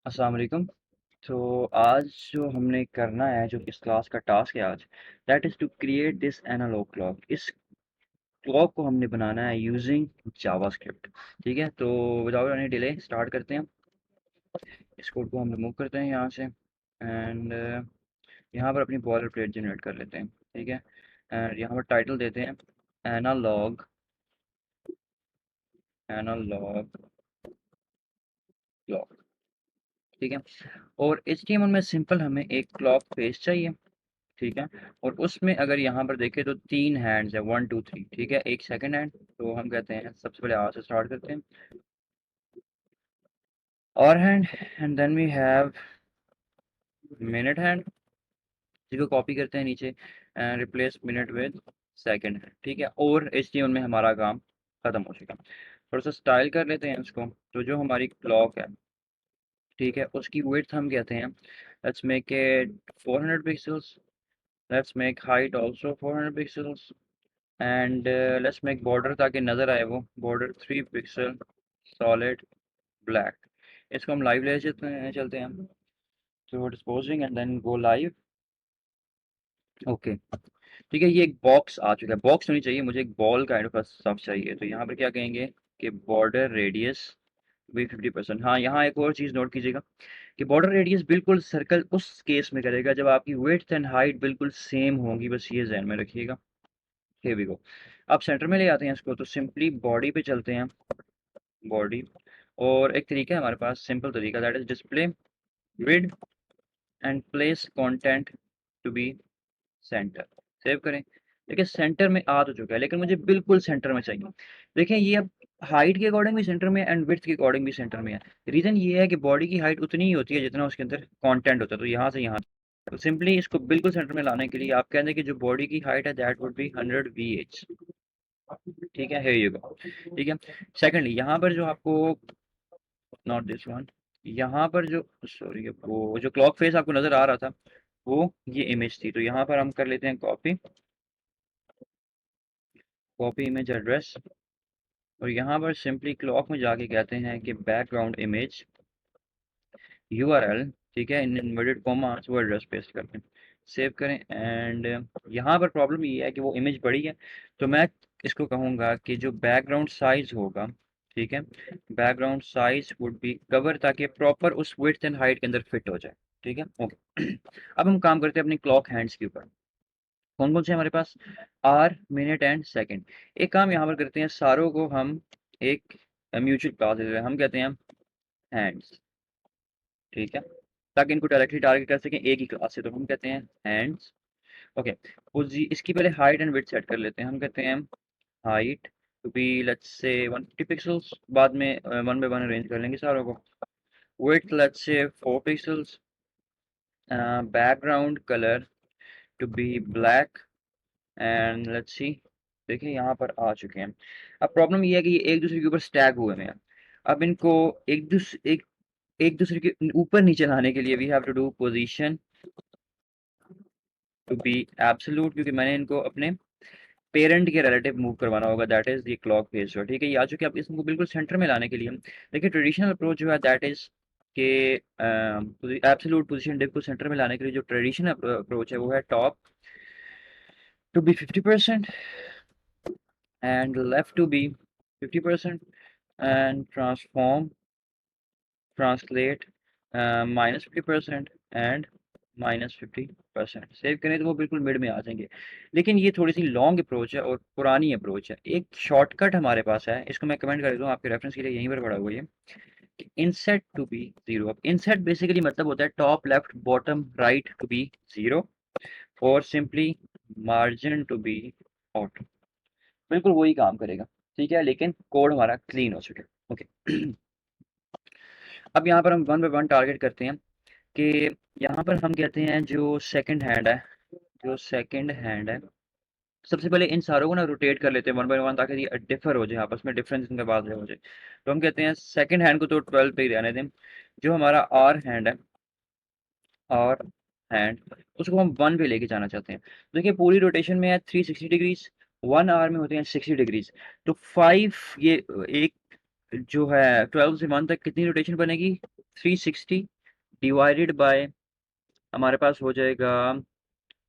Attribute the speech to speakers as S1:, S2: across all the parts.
S1: अस्सलाम वालेकुम। तो आज जो हमने करना है, जो इस क्लास का टास्क है आज, that is to create this analog clock. इस क्लॉक को हमने बनाना है यूजिंग जावास्क्रिप्ट। ठीक है, तो विदाउट एनी डिले स्टार्ट करते हैं। इस कोड को हम रिमूव करते हैं यहाँ से एंड यहाँ पर अपनी बॉयलर प्लेट जनरेट कर लेते हैं। ठीक है, एंड यहाँ पर टाइटल देते हैं एनालॉग एनालॉग क्लॉक। ठीक है, और HTML में सिंपल हमें एक क्लॉक फेस चाहिए। ठीक है, और उसमें अगर यहाँ पर देखें तो 3 हैंड्स है, 1 2 3। ठीक है, एक सेकंड हैंड, तो हम कहते हैं सबसे पहले आर से स्टार्ट करते हैं, hour hand, and then we have minute hand, जिसको कॉपी करते हैं नीचे and replace minute with second hand. ठीक है, और HTML में हमारा काम खत्म हो चुका। थोड़ा सा स्टाइल कर लेते हैं उसको। तो जो हमारी क्लॉक है, ठीक है, उसकी विड्थ हम कहते हैं, let's make it 400 pixels. Let's make height also 400 pixels, and let's make border, ताकि नज़र आए वो बॉर्डर 3 पिक्सल सॉलिड ब्लैक। इसको हम लाइव ले चलते हैं तो disposing and then go live. Okay, ठीक है, ये एक बॉक्स आ चुका है। बॉक्स होनी चाहिए, मुझे एक बॉल काइंड ऑफ सब चाहिए। तो यहाँ पर क्या कहेंगे कि बॉर्डर रेडियस भी 50%। हाँ, यहाँ एक और चीज़ नोट कीजिएगा कि बॉर्डर रेडियस बिल्कुल सर्कल उस केस में करेगा जब आपकी विड्थ एंड हाइट बिल्कुल सेम होंगी, बस ये ध्यान में रखिएगा। Here we go. अब सेंटर में ले आते हैं इसको, तो सिंपली बॉडी पे चलते हैं, बॉडी, और एक तरीका है हमारे पास, सिंपल तरीका, that is display grid and place content to be center. Save करें। देखिए सेंटर में आ तो चुका है, लेकिन मुझे बिल्कुल सेंटर में चाहिए। देखें ये अब हाइट के अकॉर्डिंग भी सेंटर में है एंड विड्थ के अकॉर्डिंग भी सेंटर में है। रीजन ये है कि बॉडी की हाइट उतनी ही होती है जितना उसके अंदर कंटेंट होता है, तो यहाँ से यहाँ, तो सिंपली इसको बिल्कुल सेंटर में लाने के लिए आप कहते हैं कि जो बॉडी की हाइट है दैट वुड बी 100 VH। ठीक है, यू गो। ठीक है, सेकंडली यहाँ पर जो आपको, नॉट दिस वन, यहाँ पर जो, सॉरी, वो जो क्लॉक फेस आपको नज़र आ रहा था, वो ये इमेज थी। तो यहाँ पर हम कर लेते हैं कॉपी, कॉपी इमेज एड्रेस, और यहाँ पर सिंपली क्लॉक में जाके कहते हैं कि बैकग्राउंड इमेज URL। ठीक है, इन इन्वर्टेड कॉमास वो एड्रेस पेस्ट करते हैं, सेव करें। एंड यहाँ पर प्रॉब्लम ये है कि वो इमेज बड़ी है, तो मैं इसको कहूँगा कि जो बैकग्राउंड साइज होगा, ठीक है, background size would be cover, ताकि प्रॉपर उस विड्थ एंड हाइट के अंदर फिट हो जाए। ठीक है, ओके। अब हम काम करते हैं अपनी क्लॉक हैंड्स के ऊपर। कौन कौन से हमारे पास, आर, मिनट एंड सेकंड। एक काम यहाँ पर करते हैं, सारों को हम एक म्यूचुअल क्लास दे देते हैं, हम कहते हैं हैंड्स। ठीक है, ताकि इनको डायरेक्टली टारगेट कर सकें एक ही क्लास से, तो हम कहते हैं हैंड्स। ओके, इसकी पहले हाइट एंड विड्थ सेट कर लेते हैं। हम कहते हैं height to B let's say 150 pixels, बाद में वन बाय वन अरेंज कर लेंगे सारों को। Width let's say 4 pixels, background colour to be black, and let's see. देखिए यहाँ पर आ चुके हैं। अब प्रॉब्लम ये है कि ये एक दूसरे के ऊपर स्टैक हुए हैं। अब इनको एक दूसरे के ऊपर नीचे लाने के लिए we have to do position to be absolute, क्योंकि मैंने इनको अपने पेरेंट के रिलेटिव मूव करवाना होगा, that is the clock face. जो ठीक है, ये आ चुके हैं। अब इसको बिल्कुल सेंटर में लाने के लिए देखिए ट्रेडिशनल अप्रोच जो है दैट इज के एब्सोल्यूट पोजीशन डिव को सेंटर में लाने के लिए जो ट्रेडिशनल अप्रोच है वो है top to be 50% and left to be 50% and transform translate -50% and -50%। Save करें तो वो बिल्कुल मिड में आ जाएंगे। लेकिन ये थोड़ी सी लॉन्ग अप्रोच है और पुरानी अप्रोच है। एक शॉर्टकट हमारे पास है, इसको मैं कमेंट कर देता हूँ आपके रेफरेंस के लिए, यहीं पर पड़ा हुआ है कि इनसेट टू बी जीरो। अब इनसेट बेसिकली मतलब होता है top left bottom right to be zero, और simply margin to be out. बिल्कुल वही काम करेगा। ठीक है, लेकिन कोड हमारा क्लीन हो चुका है। ओके। अब यहाँ पर हम वन बाय वन टारगेट करते हैं कि यहाँ पर हम कहते हैं जो सेकंड हैंड है, जो सेकंड हैंड है, सबसे पहले इन सारों को ना रोटेट कर लेते हैं वन बाय वन, ताकि ये डिफर हो जाए, आपस में डिफरेंस इनके बाद हो जाए। तो हम कहते हैं सेकंड हैंड को तो 12 पे ही रहने दें। जो हमारा आर हैंड है, आर हैंड, उसको हम वन पे लेके जाना चाहते हैं। देखिए पूरी रोटेशन में है 360 डिग्रीज, 1 आवर में होते हैं 60 डिग्रीज। तो 5 ये एक जो है 12 से 1 तक कितनी रोटेशन बनेगी, 360। डिवाइडेड बाय हमारे पास हो जाएगा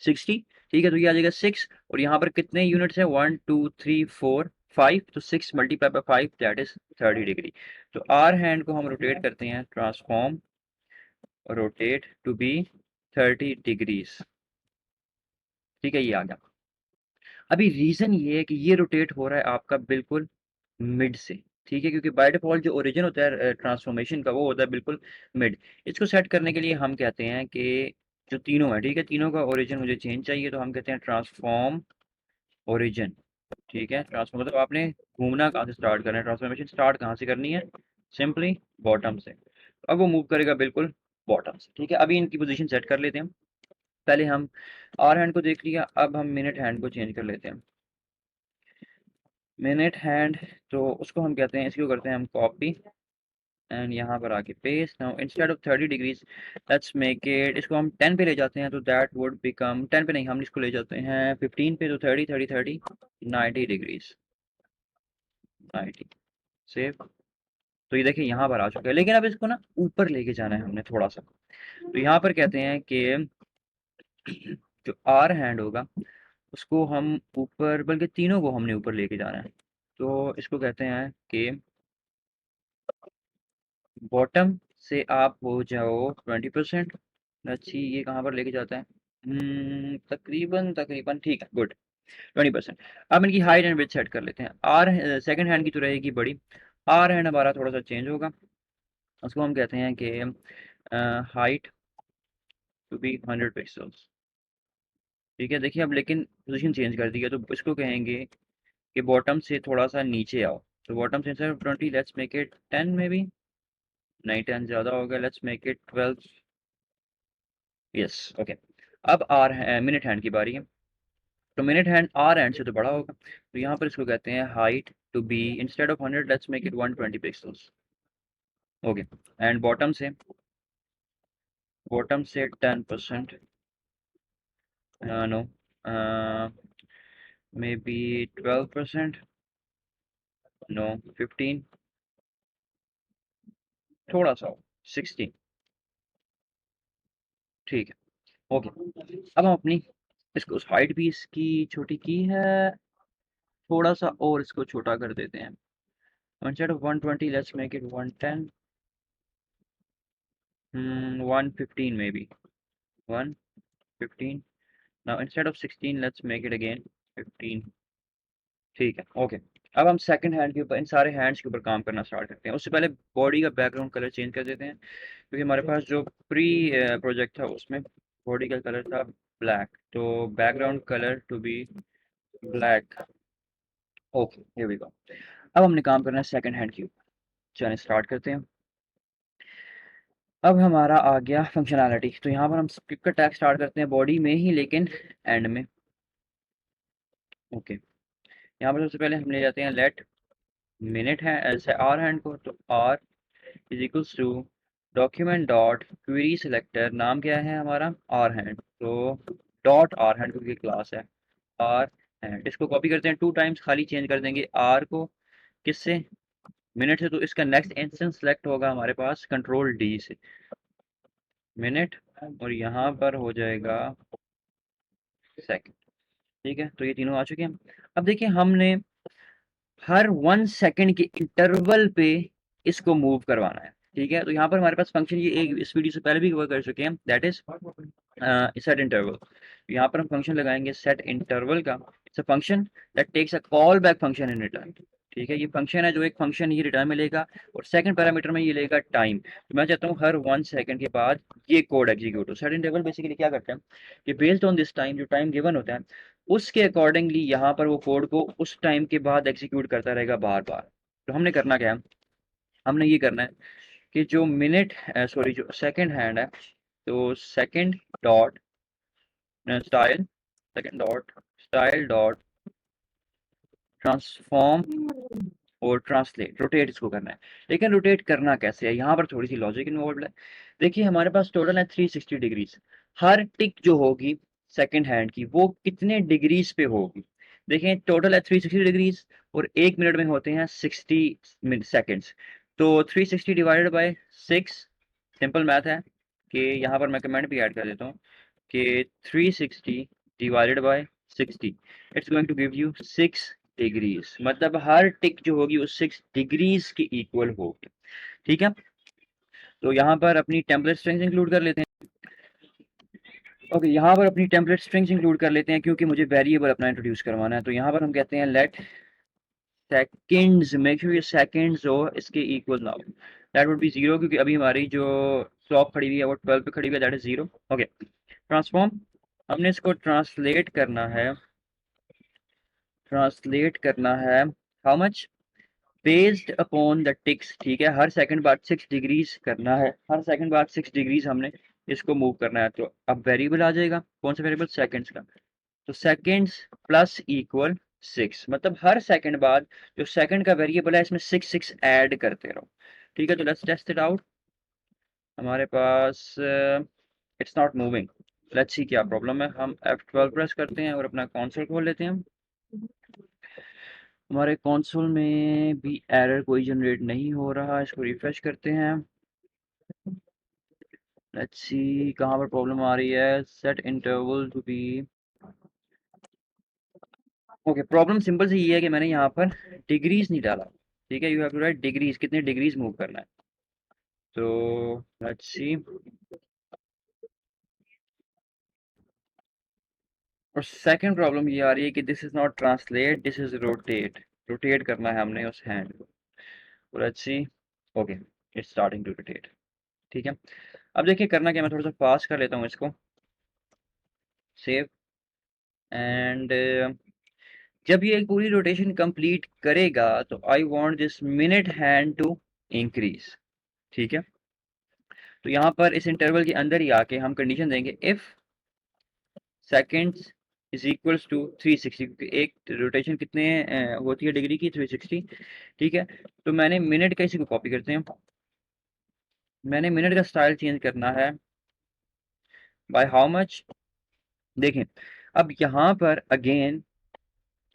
S1: 60। ठीक है, तो ये आ जाएगा 6, और यहाँ पर कितने यूनिट्स हैं, 1 2 3 4 5, तो 6 multiply by 5 that is 30 degree. तो आर हैंड को हम रोटेट करते हैं, transform rotate to be 30 degrees. ठीक है, ये आ गया। अभी रीज़न ये है कि ये रोटेट हो रहा है आपका बिल्कुल मिड से। ठीक है, क्योंकि बाय डिफ़ॉल्ट जो ओरिजिन होता है ट्रांसफॉर्मेशन का, वो होता है बिल्कुल मिड। इसको सेट करने के लिए हम कहते हैं कि जो तीनों है, ठीक है, तीनों का ओरिजिन मुझे चेंज चाहिए, तो हम कहते हैं ट्रांसफॉर्म ओरिजिन। ठीक है, ट्रांसफॉर्म मतलब आपने घूमना कहाँ से स्टार्ट करना है, ट्रांसफॉर्मेशन स्टार्ट कहाँ से करनी है, सिंपली बॉटम से। अब वो मूव करेगा बिल्कुल बॉटम से। ठीक है, अभी इनकी पोजीशन सेट कर लेते हैं। पहले हम आवर हैंड को देख लिया, अब हम मिनट हैंड को चेंज कर लेते हैं। मिनट हैंड, तो उसको हम कहते हैं, इसको करते हैं हम कॉपी एंड यहाँ पर आके paste. Now instead of 30 degrees let's make it, इसको हम 10 पे ले जाते हैं, तो दैट वुड बिकम 10 पे नहीं, हम इसको ले जाते हैं 15 पे, तो 30 30 30 90 डिग्रीज, 90 सेव। तो ये देखिए यहाँ पर आ चुका है, लेकिन अब इसको ना ऊपर लेके जाना है हमने थोड़ा सा। तो यहाँ पर कहते हैं कि जो आर हैंड होगा उसको हम ऊपर, बल्कि तीनों को हमने ऊपर लेके जाना है। तो इसको कहते हैं कि बॉटम से आप हो जाओ 20%। अच्छी, ये कहाँ पर लेके जाता है, तकरीबन तकरीबन ठीक है, गुड, 20%। अब इनकी हाइट एंड विड्थ सेट कर लेते हैं। आर सेकंड हैंड की तो रहेगी बड़ी, आर हैंड हमारा थोड़ा सा चेंज होगा, उसको हम कहते हैं कि हाइट टू बी 100 पिक्सल्स। ठीक है, देखिए अब लेकिन पोजीशन चेंज कर दी है, तो इसको कहेंगे कि बॉटम से थोड़ा सा नीचे आओ। तो बॉटम से instead of 20 let's make it 10 may be, नहीं 10 ज़्यादा हो गया, let's make it 12। Yes, okay. अब आर मिनट हैंड की बारी है। तो मिनट हैंड आर हैंड से तो बड़ा होगा, तो यहाँ पर इसको कहते हैं height to be instead of 100 let's make it 120 pixels. Okay, and bottom से 10%, नो, मे बी 12%, नो, 15, थोड़ा सा 16। ठीक है, ओके। अब हम अपनी इसको हाइट भी इसकी छोटी की है, थोड़ा सा और इसको छोटा कर देते हैं। Instead of 120 let's make it 110, 115 may be, 115। Now instead of 16 let's make it again 15। ठीक है, ओके। अब हम सेकंड हैंड के ऊपर, इन सारे हैंड्स के ऊपर काम करना स्टार्ट करते हैं। उससे पहले बॉडी का बैकग्राउंड कलर चेंज कर देते हैं, क्योंकि हमारे पास जो प्री प्रोजेक्ट था उसमें बॉडी का कलर था ब्लैक, तो background colour to be black. Okay, here we go. अब हमने काम करना है सेकंड हैंड के ऊपर, चलिए स्टार्ट करते हैं। अब हमारा आ गया फंक्शनैलिटी, तो यहाँ पर हम स्क्रिप्ट का टैग स्टार्ट करते हैं बॉडी में ही, लेकिन एंड में। ओके, यहाँ पर सबसे पहले हम ले जाते हैं लेट मिनट है ऐसे आर हैंड को, तो hour is equals to document dot query selector, नाम क्या है हमारा आर हैंड, तो डॉट आर हैंड क्योंकि क्लास है आर हैंड। इसको कॉपी करते हैं 2 टाइम्स, खाली चेंज कर देंगे आर को किससे, मिनट से, तो इसका नेक्स्ट इंस्टेंस सेलेक्ट होगा हमारे पास कंट्रोल डी से, मिनट, और यहाँ पर हो जाएगा सेकंड। ठीक है, तो ये तीनों आ चुके हैं। अब देखिए हमने हर 1 सेकंड के इंटरवल पे इसको मूव करवाना है। ठीक है, तो यहाँ पर हमारे पास फंक्शन, ये एक इस वीडियो से पहले भी कवर कर चुके हैं, दैट इज सेट इंटरवल। यहाँ पर हम फंक्शन लगाएंगे सेट इंटरवल का, it's a function that takes a call back function in return. ठीक है, ये फंक्शन है जो एक फंक्शन ये रिटर्न में लेगा, और सेकंड पैरामीटर में ये लेगा टाइम। तो मैं चाहता हूँ हर 1 सेकंड के बाद ये कोड एग्जीक्यूट हो। सेट इंटरवल बेसिकली क्या करते हैं कि बेस्ड ऑन दिस टाइम, जो टाइम गिवन होता है उसके अकॉर्डिंगली यहाँ पर वो कोड को उस टाइम के बाद एग्जीक्यूट करता रहेगा बार बार। तो हमने करना क्या है, हमने ये करना है कि जो मिनट, सॉरी जो सेकंड हैंड है, तो स्टाइल सेकंड डॉट ट्रांसफॉर्म और ट्रांसलेट, रोटेट इसको करना है। लेकिन रोटेट करना कैसे है, यहाँ पर थोड़ी सी लॉजिक इन्वॉल्व है। देखिए हमारे पास टोटल है 360 डिग्रीज, हर टिक जो होगी सेकंड हैंड की वो कितने डिग्रीज पे होगी। देखें टोटल है 360 डिग्रीज, और 1 मिनट में होते हैं 60 सेकेंड्स, तो 360 डिवाइडेड बाय 6, सिंपल मैथ है, कि यहाँ पर मैं कमेंट भी ऐड कर देता हूँ कि 360 divided by 60 it's going to give you 6 degrees, मतलब हर टिक जो होगी वो 6 डिग्रीज के इक्वल होगी। ठीक है, तो यहाँ पर अपनी टेम्पलेट स्ट्रिंग्स इंक्लूड कर लेते हैं। ओके, यहाँ पर अपनी टेम्पलेट स्ट्रिंग्स इंक्लूड कर लेते हैं क्योंकि मुझे वेरिएबल अपना इंट्रोड्यूस करवाना है। तो यहाँ पर हम कहते हैं लेट सेकंड्स, मेक श्योर ये सेकंड्स हो इसके इक्वल ना हो, दैट वुड बी जीरो, क्योंकि अभी हमारी जो क्लॉक खड़ी हुई है वो 12 पे खड़ी हुई है, that is zero. Okay, transform, हमने इसको ट्रांसलेट करना है how much, based upon the ticks. ठीक है, हर सेकंड बाद 6 डिग्रीज करना है, हर सेकंड बाद 6 डिग्रीज हमने इसको मूव करना है। तो अब वेरिएबल आ जाएगा, कौन सा वेरिएबल, सेकंड्स का। तो सेकंड्स प्लस इक्वल 6, मतलब हर सेकंड बाद जो सेकंड का वेरिएबल है इसमें 6 ऐड करते रहो। ठीक है, तो लेट्स टेस्ट इट आउट। हमारे पास it's not moving, let's see क्या प्रॉब्लम है। हम F12 प्रेस करते हैं और अपना कंसोल खोल लेते हैं। हमारे कंसोल में भी एरर कोई जनरेट नहीं हो रहा, इसको रिफ्रेश करते हैं। लेट्स सी कहाँ पर प्रॉब्लम आ रही है। Set interval to be, okay, problem simple से ये है कि मैंने यहाँ पर डिग्रीज नहीं डाला। ठीक है, you have to write degrees, कितने डिग्रीज मूव करना है। तो लेट्स सी, और सेकंड प्रॉब्लम ये आ रही है कि this is not translate, this is rotate, rotate करना है हमने उस हैंड को। Let's see, okay, it's starting to rotate. ठीक है, अब देखिए करना क्या, मैं थोड़ा सा फास्ट कर लेता हूँ इसको, सेव एंड जब ये पूरी रोटेशन कंप्लीट करेगा तो I want this minute hand to increase. ठीक है, तो यहाँ पर इस इंटरवल के अंदर ही आके हम कंडीशन देंगे if seconds is equals to 360, क्योंकि एक रोटेशन कितने होती है डिग्री की, 360। ठीक है, तो मैंने मिनट का, इसी को कॉपी करते हैं, मैंने मिनट का स्टाइल चेंज करना है बाय हाउ मच। देखें, अब यहाँ पर अगेन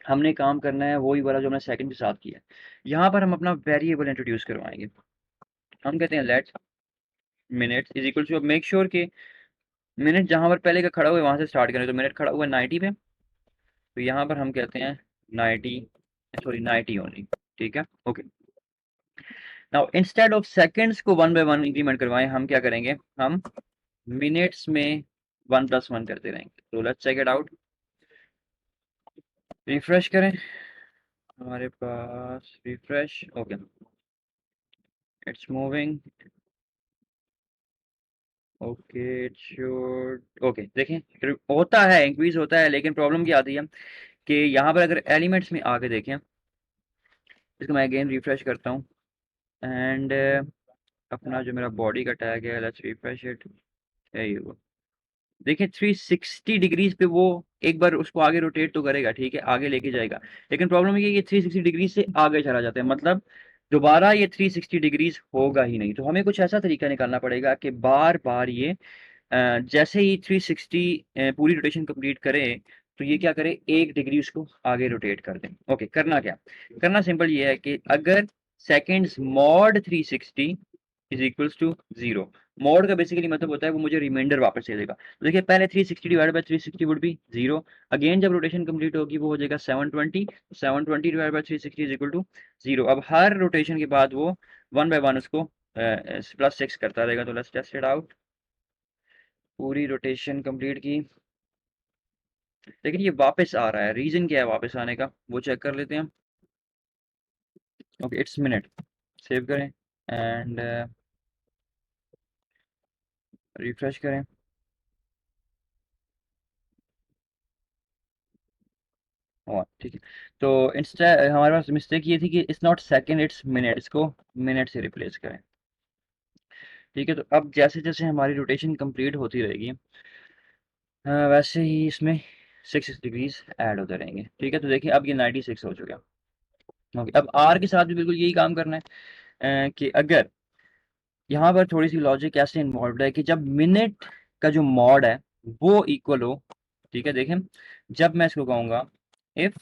S1: हमने काम करना है वही वाला जो हमने सेकंड के साथ किया। यहाँ पर हम अपना वेरिएबल इंट्रोड्यूस करवाएंगे। हम कहते हैं let minute is equal to, make sure कि मिनट जहाँ पर पहले का खड़ा हुआ है वहाँ से स्टार्ट करें। तो मिनट खड़ा हुआ है 90 पे, तो यहाँ पर हम कहते हैं 90, सॉरी 90 ओनली। ठीक है, okay. Now instead of seconds को 1 बाय 1 इंक्रीमेंट करवाएं, हम क्या करेंगे, हम मिनट्स में 1+1 करते रहेंगे। तो let's check it out, refresh करें, हमारे पास refresh, okay, it's moving, okay, it should, okay. देखें होता है, इंक्रीज होता है, लेकिन प्रॉब्लम क्या आती है कि यहाँ पर अगर एलिमेंट्स में आके देखें, इसको मैं अगेन रिफ्रेश करता हूँ एंड अपना जो मेरा बॉडी का टैग है, लेट्स रिफ्रेश इट, यही हुआ। देखिए 360 डिग्रीज पे वो एक बार उसको आगे रोटेट तो करेगा, ठीक है, आगे लेके जाएगा, लेकिन प्रॉब्लम ये है कि 360 डिग्री से आगे चला जाता है, मतलब दोबारा ये 360 डिग्रीज होगा ही नहीं। तो हमें कुछ ऐसा तरीका निकालना पड़ेगा कि बार बार ये जैसे ही 360 पूरी रोटेशन कंप्लीट करे तो ये क्या करे, 1 डिग्री उसको आगे रोटेट कर दें। ओके, करना क्या, करना सिंपल ये है कि अगर seconds mod 360 is equals to 0, mod का बेसिकली मतलब होता है वो मुझे रिमाइंडर वापस दे देगा। तो देखिए पहले 360 divide by 360 would be 0, again जब रोटेशन कंप्लीट होगी वो हो जाएगा 720, 720 divide by 360 is equal to 0। अब हर रोटेशन के बाद वो 1 बाय 1 उसको +6 करता रहेगा। तो लेट्स टेस्ट इट आउट, पूरी रोटेशन कंप्लीट की, लेकिन ये वापस आ रहा है, रीजन क्या है वापस आने का वो चेक कर लेते हैं। ओके, इट्स मिनट, सेव करें एंड रिफ्रेश करें। और ठीक है, तो इंस्टा हमारे पास मिस्टेक ये थी कि it's not second it's minute, इसको मिनट से रिप्लेस करें। ठीक है, तो अब जैसे जैसे हमारी रोटेशन कंप्लीट होती रहेगी वैसे ही इसमें 6 डिग्रीज ऐड होते रहेंगे। ठीक है, तो देखिए अब ये 96 हो चुका है। ओके, अब आर के साथ भी बिल्कुल यही काम करना है कि अगर यहाँ पर थोड़ी सी लॉजिक ऐसे इन्वॉल्व है कि जब मिनट का जो मॉड है वो इक्वल हो। ठीक है, देखें जब मैं इसको कहूँगा इफ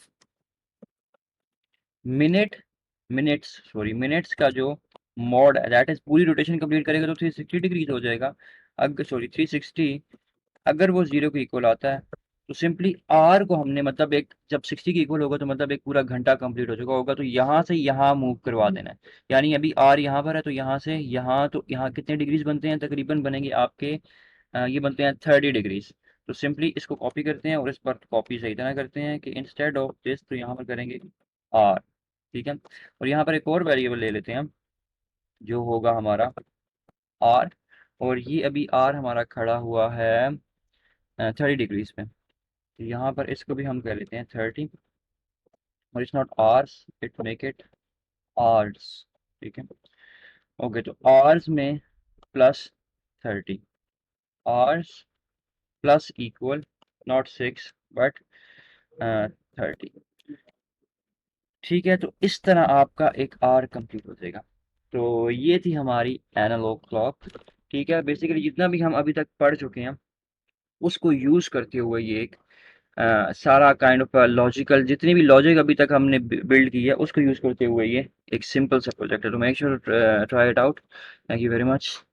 S1: मिनट्स का जो मॉड है दैट इज पूरी रोटेशन कंप्लीट करेगा तो 360 डिग्रीज हो जाएगा। अगर सॉरी 360 अगर वो 0 के इक्वल आता है तो सिंपली आर को हमने मतलब एक जब 60 के इक्वल होगा तो मतलब एक पूरा घंटा कंप्लीट हो चुका होगा, तो यहाँ से यहाँ मूव करवा देना है। यानी अभी आर यहाँ पर है तो यहाँ से यहाँ, तो यहाँ कितने डिग्रीज बनते हैं, तकरीबन बनेंगे आपके ये बनते हैं 30 डिग्रीज। तो सिंपली इसको कॉपी करते हैं और इस पर कॉपी सही तरह करते हैं कि इंस्टेड ऑफ दिस तो यहाँ पर करेंगे आर। ठीक है, और यहाँ पर एक और वेरिएबल ले लेते हैं हम जो होगा हमारा आर, और ये अभी आर हमारा खड़ा हुआ है 30 डिग्रीज पे, तो यहाँ पर इसको भी हम कर लेते हैं 30, और it's not hours, it make it hours. ठीक है, ओके, तो आवर्स में plus 30, hours plus equal not 6 but 30। ठीक है, तो इस तरह आपका एक आर कंप्लीट हो जाएगा। तो ये थी हमारी एनालॉग क्लॉक। ठीक है, बेसिकली जितना भी हम अभी तक पढ़ चुके हैं उसको यूज़ करते हुए ये एक सारा काइंड ऑफ लॉजिकल, जितनी भी लॉजिक अभी तक हमने बिल्ड की है उसको यूज़ करते हुए ये एक सिंपल सा प्रोजेक्ट है। तो make sure try it out. Thank you very much.